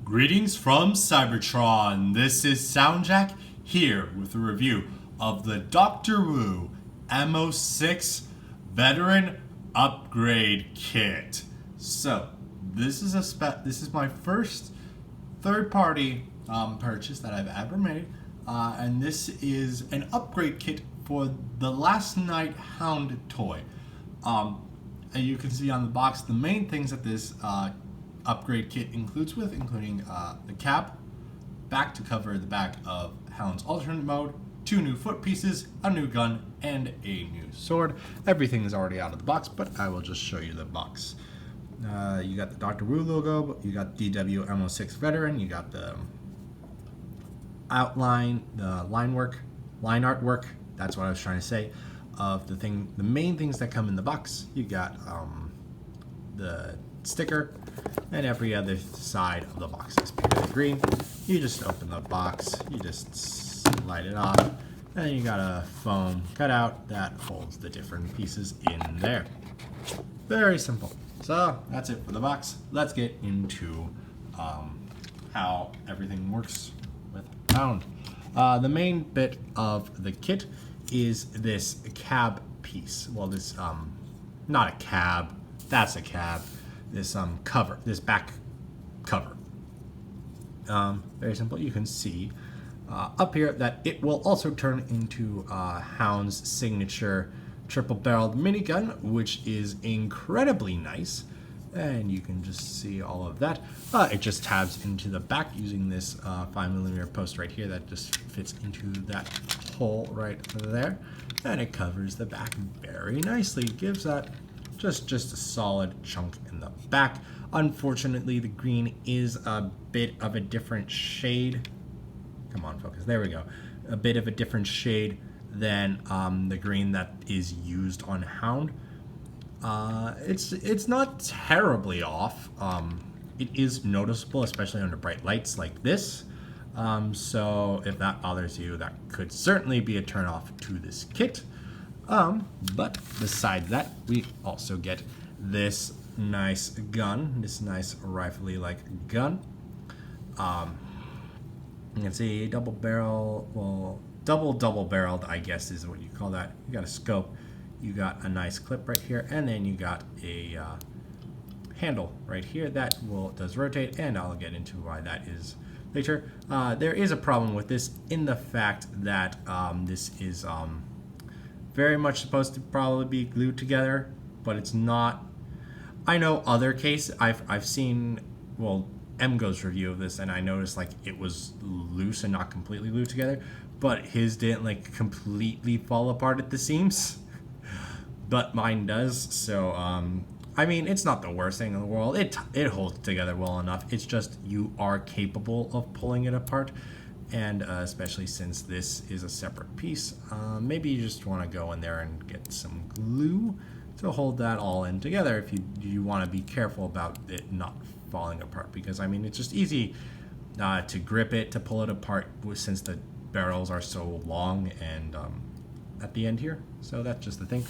Greetings from Cybertron. This is SoundJack here with a review of the Doctor Who M06 Veteran Upgrade Kit. So, this is my first third-party purchase that I've ever made, and this is an upgrade kit for the Last Night Hound toy. And you can see on the box the main things that this upgrade kit including the cap, back to cover the back of Hound's alternate mode, 2 new foot pieces, a new gun, and a new sword. Everything is already out of the box, but I will just show you the box. You got the Doctor Who logo, you got DW M06 Veteran, you got the outline, the line artwork, that's what I was trying to say, of the main things that come in the box. You got the sticker, and every other side of the box is painted green. You just open the box, you just slide it off, and you got a foam cutout that holds the different pieces in there. Very simple. So that's it for the box. Let's get into how everything works with Hound. The main bit of the kit is this cab piece. Well, this not a cab, that's a cab. This cover, this back cover. Very simple. You can see up here that it will also turn into Hound's signature triple-barreled minigun, which is incredibly nice. And you can just see all of that. It just tabs into the back using this 5mm post right here that just fits into that hole right there. And it covers the back very nicely. Gives that just a solid chunk in the back. Unfortunately, the green is a bit of a different shade. Come on, focus. There we go. A bit of a different shade than the green that is used on Hound. It's not terribly off. It is noticeable, especially under bright lights like this. So if that bothers you, that could certainly be a turnoff to this kit. But besides that, we also get this nice gun, this nice rifle-like gun. You can see double barreled, I guess is what you call that. You got a scope, you got a nice clip right here, and then you got a handle right here that does rotate, and I'll get into why that is later. There is a problem with this in the fact that this is very much supposed to probably be glued together, but it's not. I know other cases, I've seen, well, MGo's review of this, and I noticed like it was loose and not completely glued together, but his didn't like completely fall apart at the seams, but mine does. So I mean, it's not the worst thing in the world. It holds together well enough. It's just you are capable of pulling it apart. And especially since this is a separate piece, maybe you just want to go in there and get some glue to hold that all in together if you want to be careful about it not falling apart. Because, I mean, it's just easy to grip it, to pull it apart since the barrels are so long and at the end here. So that's just the thing.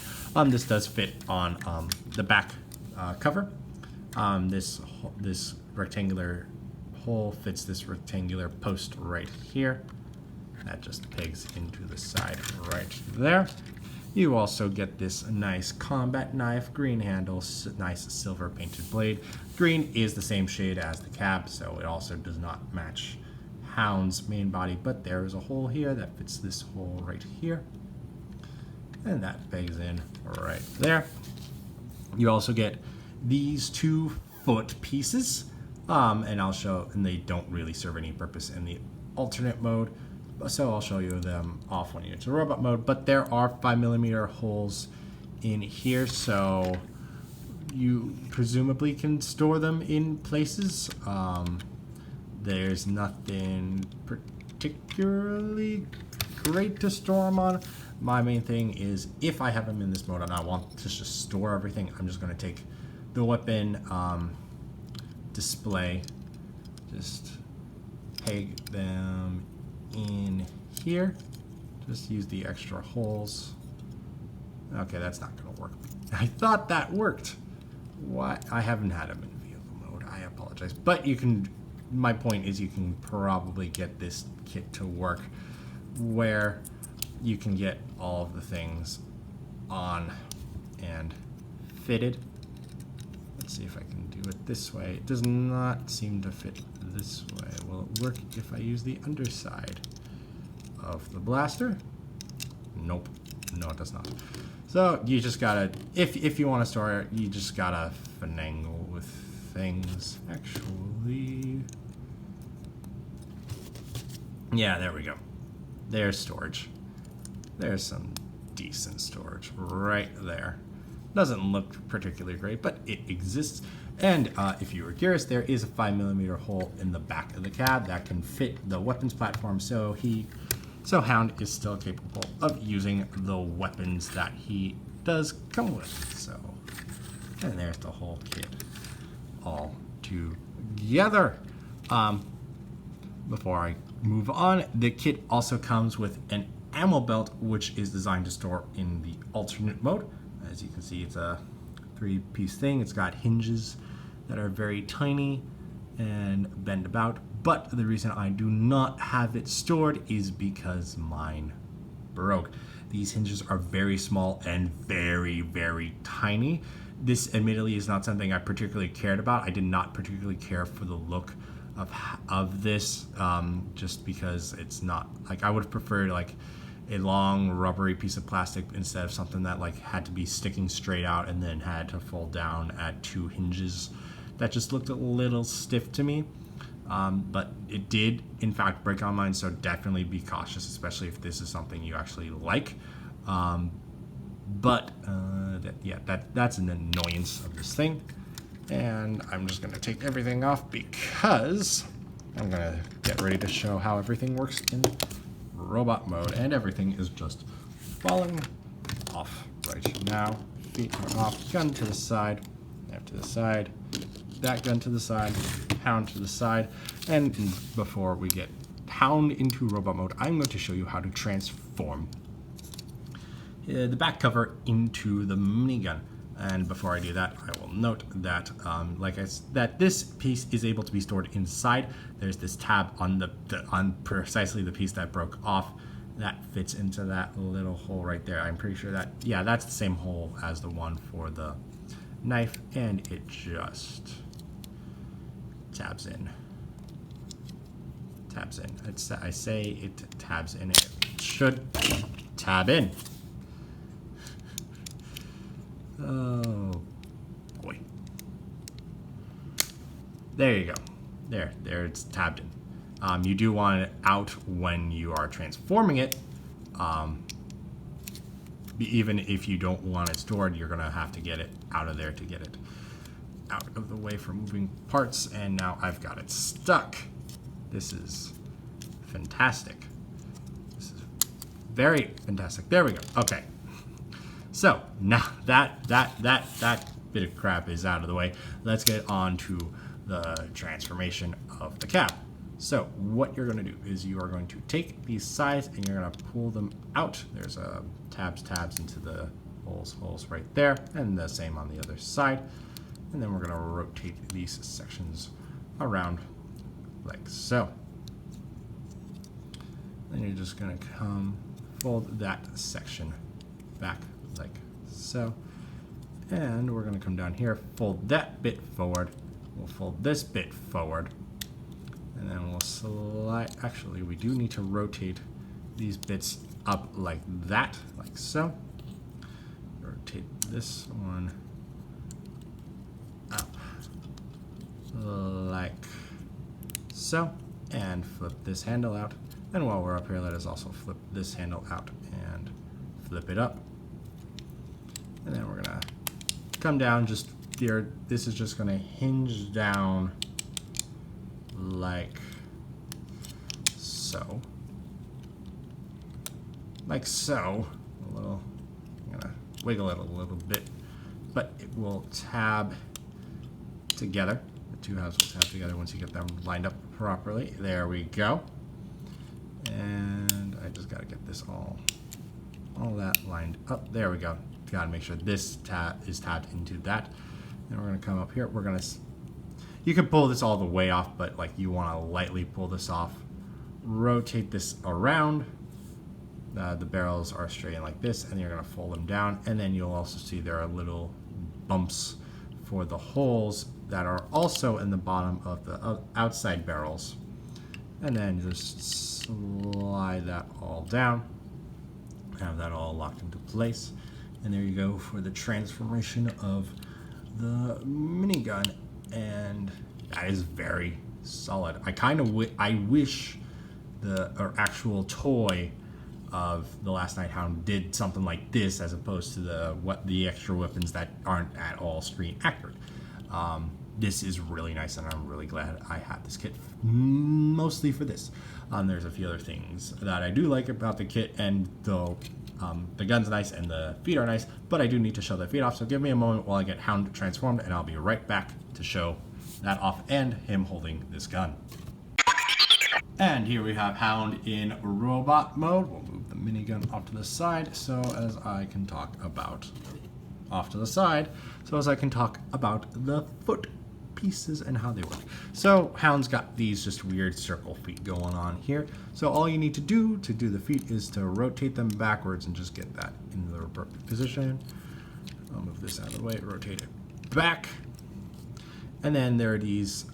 This does fit on the back cover. This rectangular hole fits this rectangular post right here. That just pegs into the side right there. You also get this nice combat knife, green handle, nice silver painted blade. Green is the same shade as the cab, so it also does not match Hound's main body, but there is a hole here that fits this hole right here. And that pegs in right there. You also get these 2 foot pieces. And I'll show, and they don't really serve any purpose in the alternate mode, so I'll show you them off when you get to robot mode. But there are 5mm holes in here, so you presumably can store them in places. There's nothing particularly great to store them on. My main thing is if I have them in this mode and I want to just store everything, I'm just going to take the weapon display, just peg them in here, just use the extra holes. Okay, that's not gonna work. I thought that worked. What? I haven't had them in vehicle mode, I apologize, but you can my point is you can probably get this kit to work where you can get all of the things on and fitted. Let's see if I can do it this way. It does not seem to fit this way. Will it work if I use the underside of the blaster? Nope. No, it does not. So you just gotta, if you want to store it, you just gotta finagle with things. Actually, yeah, there we go. There's storage. There's some decent storage right there. Doesn't look particularly great, but it exists. And if you were curious, there is a 5mm hole in the back of the cab that can fit the weapons platform, so Hound is still capable of using the weapons that he does come with. So, and there's the whole kit all together. Before I move on, the kit also comes with an ammo belt, which is designed to store in the alternate mode. As you can see, it's a 3-piece thing. It's got hinges that are very tiny and bend about. But the reason I do not have it stored is because mine broke. These hinges are very small and very, very tiny. This admittedly is not something I particularly cared about. I did not particularly care for the look of this, just because it's not, like, I would have preferred like a long rubbery piece of plastic instead of something that like had to be sticking straight out and then had to fold down at 2 hinges. That just looked a little stiff to me. But it did, in fact, break on mine, so definitely be cautious, especially if this is something you actually like. That's an annoyance of this thing. And I'm just going to take everything off because I'm going to get ready to show how everything works in robot mode. And everything is just falling off right now. Feet are off, gun to the side, left to the side, that gun to the side, Hound to the side. And before we get Hound into robot mode, I'm going to show you how to transform the back cover into the minigun. And before I do that, I will note that, that this piece is able to be stored inside. There's this tab on on precisely the piece that broke off that fits into that little hole right there. I'm pretty sure that, yeah, that's the same hole as the one for the knife, and it just tabs in. Tabs in. I say it tabs in. It should tab in. Oh boy. There you go. There it's tabbed in. You do want it out when you are transforming it. Even if you don't want it stored, you're gonna have to get it out of there to get it out of the way for moving parts. And now I've got it stuck. This is fantastic. This is very fantastic. There we go. Okay. So now that bit of crap is out of the way, let's get on to the transformation of the cab. So what you're going to do is you are going to take these sides and you're going to pull them out. There's tabs into the holes right there, and the same on the other side. And then we're going to rotate these sections around like so. Then you're just going to fold that section back like so, and we're going to come down here, fold that bit forward, we'll fold this bit forward, and then we'll slide. Actually, we do need to rotate these bits up like that, like so. Rotate this one up like so, and flip this handle out. And while we're up here, let us also flip this handle out and flip it up. And then we're gonna come down just here. This is just gonna hinge down like so. Like so. I'm gonna wiggle it a little bit, but it will tab together. The two halves will tab together once you get them lined up properly. There we go. And I just gotta get this all that lined up. There we go. Gotta make sure this tab is tabbed into that. And we're gonna come up here. We're gonna You can pull this all the way off, but like you want to lightly pull this off. Rotate this around. The barrels are straight in like this, and you're going to fold them down, and then you'll also see there are little bumps for the holes that are also in the bottom of the outside barrels. And then just slide that all down. Have that all locked into place. And there you go for the transformation of the minigun. And that is very solid. I wish the actual toy of the Last Night Hound did something like this, as opposed to the extra weapons that aren't at all screen accurate. This is really nice, and I'm really glad I had this kit mostly for this. There's a few other things that I do like about the kit, and though the gun's nice and the feet are nice, but I do need to show the feet off, so give me a moment while I get Hound transformed, and I'll be right back to show that off and him holding this gun. And here we have Hound in robot mode. We'll move the minigun off to the side so as I can talk about the foot pieces and how they work. So Hound's got these just weird circle feet going on here. So all you need to do the feet is to rotate them backwards and just get that in the perfect position. I'll move this out of the way, rotate it back. And then there are these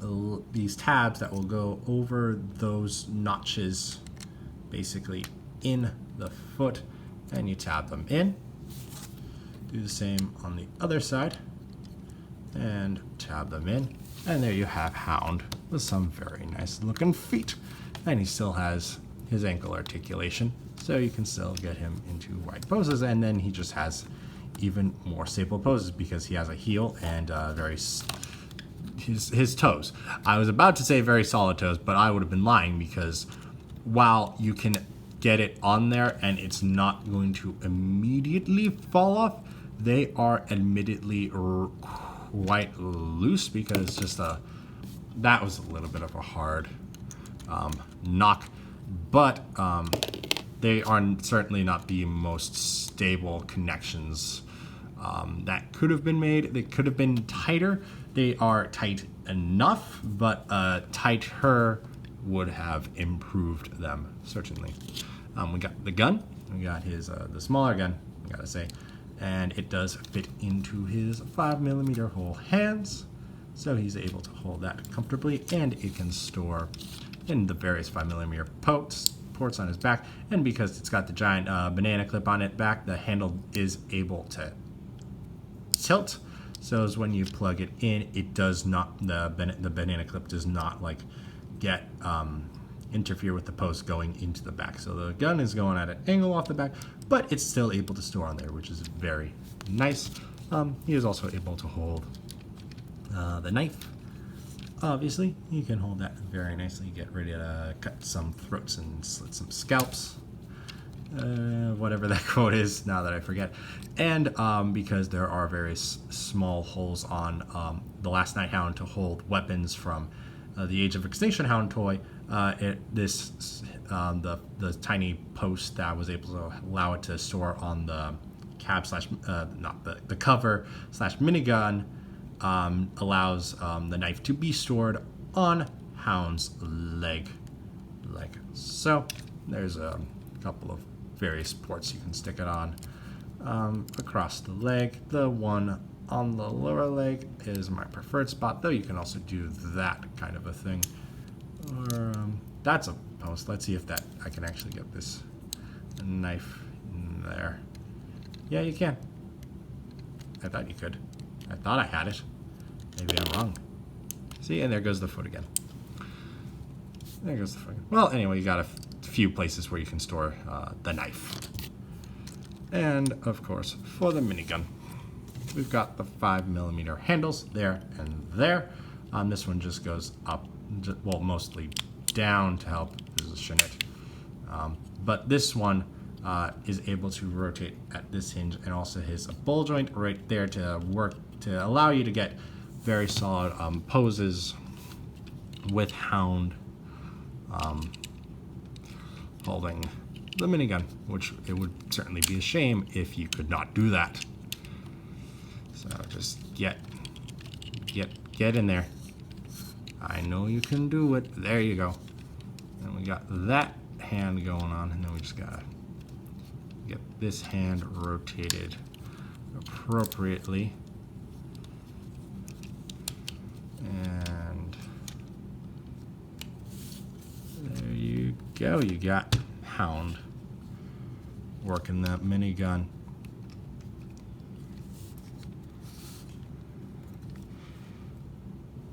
tabs that will go over those notches basically in the foot, and you tab them in. Do the same on the other side and tab them in, and there you have Hound with some very nice looking feet. And he still has his ankle articulation, so you can still get him into wide poses, and then he just has even more stable poses because he has a heel and his toes. I was about to say very solid toes, but I would have been lying, because while you can get it on there and it's not going to immediately fall off, they are admittedly quite loose, because just that was a little bit of a hard knock, but they are certainly not the most stable connections that could have been made. They could have been tighter. They are tight enough, but tighter would have improved them, certainly. We got the gun. We got his the smaller gun, I gotta say, and it does fit into his 5mm hole hands, so he's able to hold that comfortably, and it can store in the various 5mm ports on his back. And because it's got the giant banana clip on it back, the handle is able to tilt, so as when you plug it in, it does not, the banana clip does not like get interfere with the post going into the back. So the gun is going at an angle off the back, but it's still able to store on there, which is very nice. He is also able to hold the knife. Obviously, you can hold that very nicely, get ready to cut some throats and slit some scalps. Whatever that quote is, now that I forget. And because there are various small holes on the Last Night Hound to hold weapons from the Age of Extinction Hound toy, the tiny post that was able to allow it to store on the cab slash not the cover slash minigun allows the knife to be stored on Hound's leg, like so. There's a couple of various ports you can stick it on across the leg. The one on the lower leg is my preferred spot, though you can also do that kind of a thing. Or that's a post. Let's see if that I can actually get this knife in there. Yeah, you can. I thought you could. I thought I had it. Maybe I'm wrong. See, and there goes the foot again. There goes the foot again. Well, anyway, you got a few places where you can store the knife. And of course, for the minigun, we've got the 5mm handles there and there. This one just goes up, well, mostly down to help position it. But this one is able to rotate at this hinge, and also has a ball joint right there to work to allow you to get very solid poses with Hound holding the minigun, which it would certainly be a shame if you could not do that. So just get in there. I know you can do it. There you go. And we got that hand going on, and then we just gotta get this hand rotated appropriately. And there you go. You got Hound working that minigun.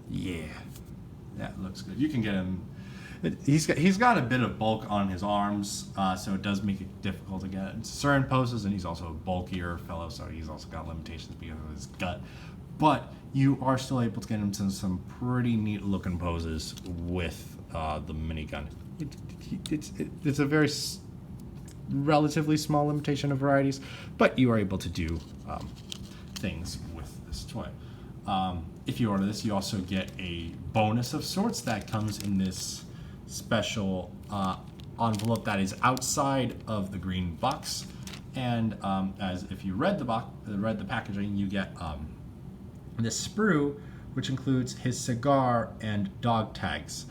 Yeah, that looks good. You can get him. He's got a bit of bulk on his arms, so it does make it difficult to get in certain poses, and he's also a bulkier fellow, so he's also got limitations because of his gut. But you are still able to get him into some pretty neat looking poses with the minigun. It's a very relatively small limitation of varieties, but you are able to do things with this toy. If you order this, you also get a bonus of sorts that comes in this special envelope that is outside of the green box. And as if you read the packaging, you get this sprue, which includes his cigar and dog tags,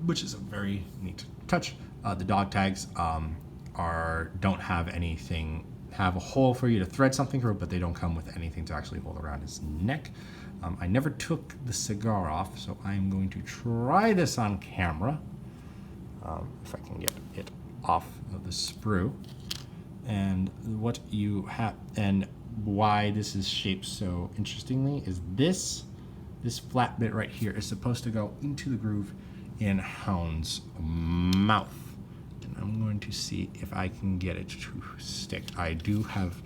which is a very neat touch. The dog tags don't have anything, have a hole for you to thread something through, but they don't come with anything to actually hold around his neck. I never took the cigar off, so I'm going to try this on camera. If I can get it off of the sprue. And what you have, and why this is shaped so interestingly is this flat bit right here is supposed to go into the groove in Hound's mouth. And I'm going to see if I can get it to stick. I do have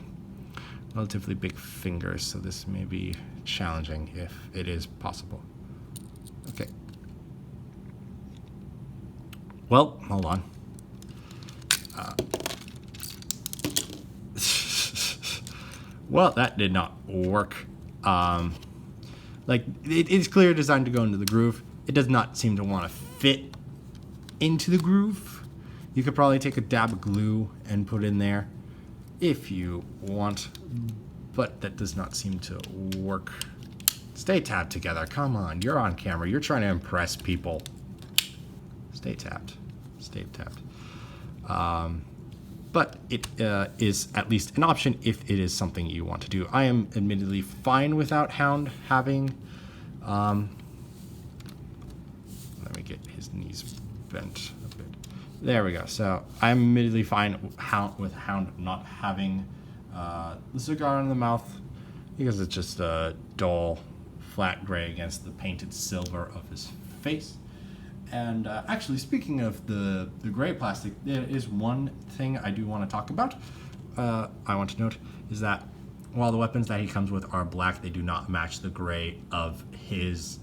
relatively big fingers, so this may be challenging if it is possible. Okay. Well, hold on. Well, that did not work. Like, it's clearly designed to go into the groove. It does not seem to want to fit into the groove. You could probably take a dab of glue and put in there if you want, but that does not seem to work. Stay tabbed together. Come on, you're on camera. You're trying to impress people. Stay tabbed. Stay tabbed. But it is at least an option if it is something you want to do. I am admittedly fine without Hound having... let me get his knees bent a bit. There we go. So I'm admittedly fine with Hound not having the cigar in the mouth because it's just a dull, flat gray against the painted silver of his face. And actually, speaking of the gray plastic, there is one thing I do want to talk about. I want to note is that while the weapons that he comes with are black, they do not match the gray of his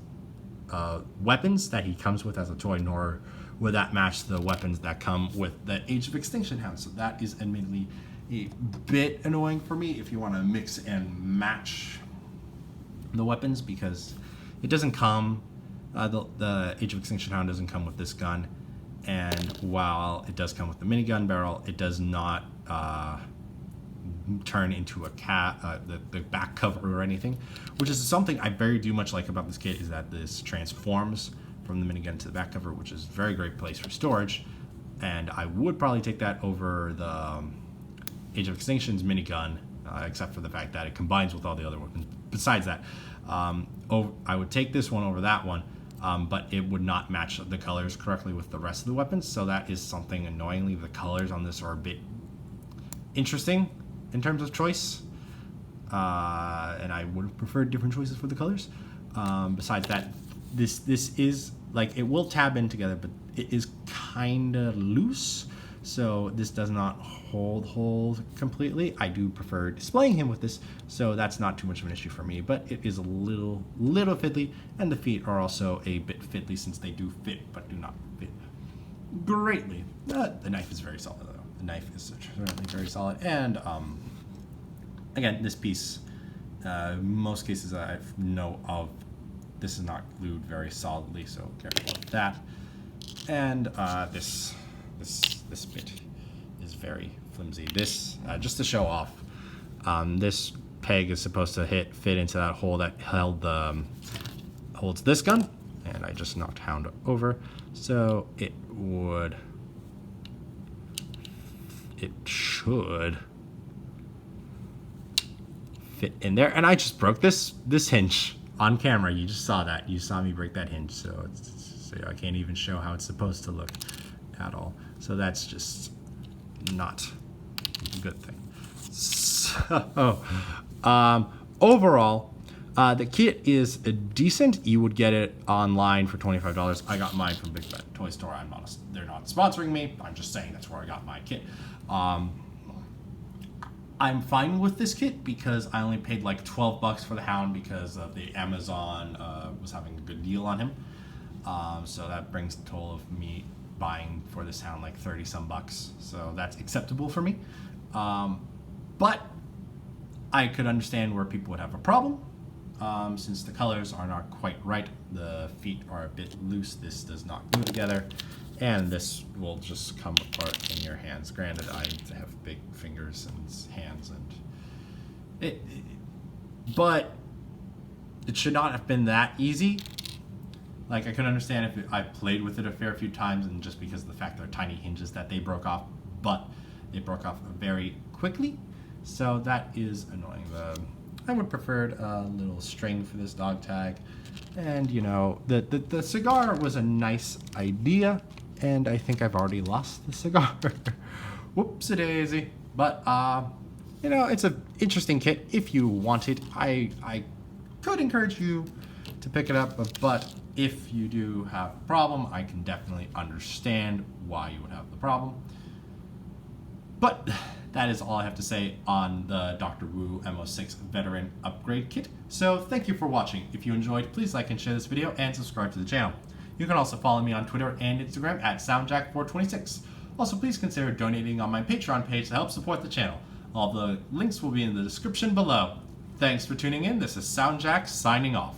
weapons that he comes with as a toy, nor would that match the weapons that come with the Age of Extinction Hound. So that is admittedly a bit annoying for me if you want to mix and match the weapons, because it doesn't come... the Age of Extinction Hound doesn't come with this gun, and while it does come with the minigun barrel, it does not turn into a the back cover or anything, which is something I very much like about this kit, is that this transforms from the minigun to the back cover, which is a very great place for storage, and I would probably take that over the Age of Extinction's minigun, except for the fact that it combines with all the other weapons. Besides that, I would take this one over that one. But it would not match the colors correctly with the rest of the weapons, so that is something. Annoyingly, the colors on this are a bit interesting in terms of choice, and I would have preferred different choices for the colors. Besides that, this is, like, it will tab in together, but it is kind of loose, so this does not hold completely. I do prefer displaying him with this, so that's not too much of an issue for me, but it is a little fiddly, and the feet are also a bit fiddly since they do fit but do not fit greatly. The knife is very solid though. The knife is certainly very solid, and again, this piece, most cases I know of, this is not glued very solidly, so careful of that. And this bit is very flimsy. This, just to show off, this peg is supposed to fit into that hole that holds this gun, and I just knocked Hound over, so it should fit in there. And I just broke this hinge on camera. You just saw that. You saw me break that hinge, so I can't even show how it's supposed to look at all. So that's just not a good thing. So overall, the kit is decent. You would get it online for $25. I got mine from Big Bad Toy Store. They're not sponsoring me. I'm just saying that's where I got my kit. I'm fine with this kit because I only paid like $12 for the Hound because of the Amazon was having a good deal on him. So that brings the total of me buying for this Hound like 30 some bucks. So that's acceptable for me. But I could understand where people would have a problem. Since the colors are not quite right, the feet are a bit loose, this does not glue together, and this will just come apart in your hands. Granted, I have big fingers and hands, and but it should not have been that easy. Like, I could understand if I played with it a fair few times, and just because of the fact they're tiny hinges that they broke off, but they broke off very quickly, so that is annoying. I would prefer a little string for this dog tag, and you know, the cigar was a nice idea, and I think I've already lost the cigar. Whoopsie-daisy. But you know, it's an interesting kit. If you want it, I could encourage you to pick it up, but if you do have a problem, I can definitely understand why you would have the problem. But that is all I have to say on the Dr. Wu M06 Veteran Upgrade Kit. So thank you for watching. If you enjoyed, please like and share this video and subscribe to the channel. You can also follow me on Twitter and Instagram at SoundJack426. Also, please consider donating on my Patreon page to help support the channel. All the links will be in the description below. Thanks for tuning in. This is SoundJack signing off.